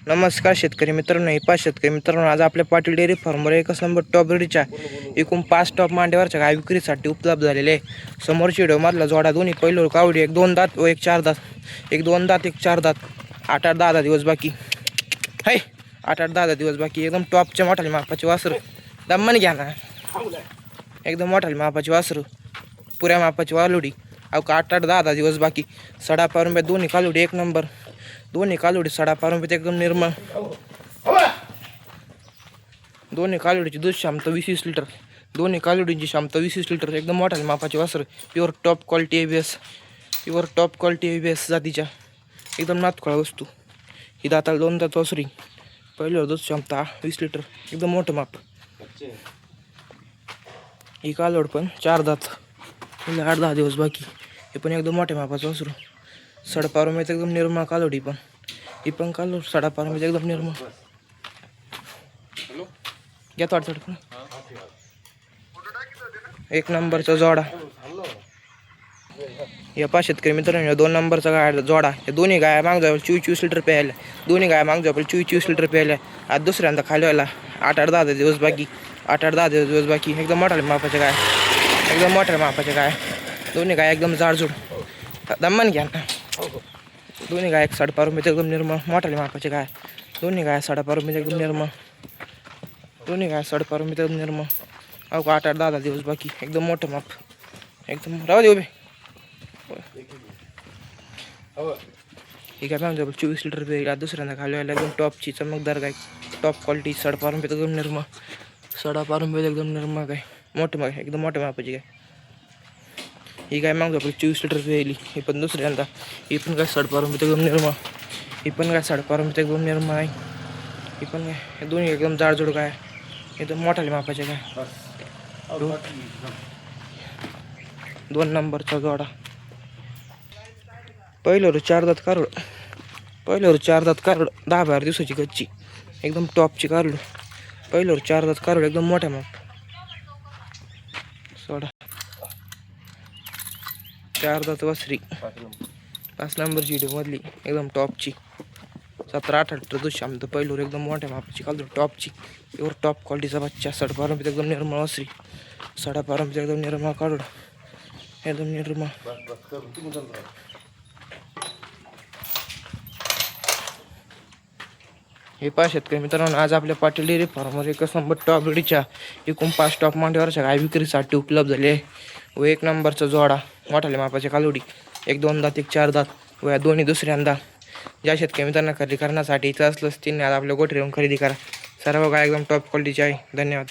नमस्कार शेतकरी मित्रांनो, शेतकरी मित्रांनो, आज आपल्या पाटील डेअरी फार्मवर एकच नंबर टॉप ब्रीडच्या एकूण 5 टॉप मांड्यावरच्या गाय विक्रीसाठी उपलब्ध झालेले आहे। समोरच्या व्हिडिओमधला जोडा दोन्ही पहिलं कावडी, एक 2 दात व एक 4 दात, एक 2 दात एक 4 दात, 8-8 10 दिवस बाकी है, 8-8 10 दिवस बाकी, एकदम टॉपच्या मोठाले मापाचे वासरू, दम्मन घ्या ना, एकदम मोठाले मापाचे वासरू, पुऱ्या मापाची वालोडी, अव 8-8 10 दिवस बाकी, 5.5 रुपये दोन्ही कालोडी, एक नंबर दोन्ही कालोडी, 5.5 रुपये एकदम निर्मळ, दोन्ही कालोडीची दूध क्षमता 20 लिटर, दोन्ही कालोडीची क्षमता 20 लिटर, एकदम मोठ्या मापाचे वासर, pure top quality ABS, pure top quality ABS जातीच्या एकदम नातखोळा वस्तू। ही दाताला 2 दात वासरी, पहिल्यावर दूध क्षमता 20 लिटर, एकदम मोठं माप। ही कालोड पण 4 दात, 8-10 दिवस बाकी, हे पण एकदम मोठ्या मापाचं वासरू, 5.5 रुपये एकदम निर्मळ कालोडी, पण ही पण कालोड 5.5 रुपये एकदम निर्मळ। घ्या थोडं एक नंबरचा जोडा, या 5 शेतकरी मित्रांनो, 2 नंबरचा गाय जोडा, हे दोन्ही गाय माग जाऊ 24 लिटर प्यायला, दोन्ही गाय माग जाऊ 24 लिटर प्यायला। आज दुसऱ्यांदा खाली व्हायला 8-8 10 दिवस बाकी, 8-8 10 दिवस बाकी, एकदम मोठ्या मापाच्या गाय, एकदम मोठ्या मापाच्या गाय, दोन्ही गाय एकदम जाडजूड, दम्मन घ्या ना, दोन्ही गाय 5.5 रुपये एकदम निर्मळ, मोठ्या मापाचे गाय, दोन्ही गाय 5.5 रुपये एकदम निर्मळ, दोन्ही गाय 5.5 रुपये एकदम निर्मळ, अहो 8-8 10 दिवस बाकी, एकदम मोठं माप, एकदम राहू दे उभे। ही काय मॅम 24 लिटर पे दुसऱ्यांदा खाली व्हायला, एकदम टॉपची चमकदार गाय, टॉप क्वालिटी, 5.5 रुपये एकदम निर्मळ, 5.5 रुपये एकदम निर्मळ गाय, मोठं गाय, एकदम मोठ्या मापाची गाय। ही काय मागतो 24 लिटर पेली, ही पण दुसऱ्यांदा, ही पण काय 5.5 रुपये एकदम निर्मळ, ही पण काय 5.5 रुपये एकदम निर्मळ आहे, ही पण काय, हे दोन्ही एकदम जाडजूड गाय, एकदम मोठ्या मापाचे गाय। 2 नंबरचा जोडा, पहिल्यावर 4 दात कारोड, पहिल्यावर 4 दात कारोड, 10-12 दिवसाची कच्ची, एकदम टॉपची कारोड, पहिल्यावर 4 दात कारोड, एकदम मोठ्या माप, सोडा 4 दात वासरी, 5 नंबरची व्हिडिओ मधली, एकदम टॉपची, 17-18 लिटर दूध क्षमता, पहिल्यावर एकदम मोठ्या मापाची कालोड, टॉपची, प्युअर टॉप क्वालिटीचा बच्चा, 5.5 रुपये एकदम निर्मळ वासरी, 5.5 रुपये एकदम निर्मळ कालोड, एकदम निर्मळ। हे 5 शेतकरी मित्रांनो, आज आपल्या पाटील डेअरी फार्मवर एकच नंबर टॉप ब्रीडच्या एकूण 5 टॉप मांडीवरच्या गाय विक्रीसाठी उपलब्ध झाले व 1 नंबरचा जोडा, मोठाले मापाची कालोडी, एक 2 दात एक 4 दात व या दोन्ही दुसऱ्यांदा। ज्या शेतकरी मित्रांना खरेदी करण्यासाठी इथं असलंच त्यांनी आज आपल्या गोठ्यावरून खरेदी करा, सर्व गाय एकदम टॉप क्वालिटीची आहे। धन्यवाद।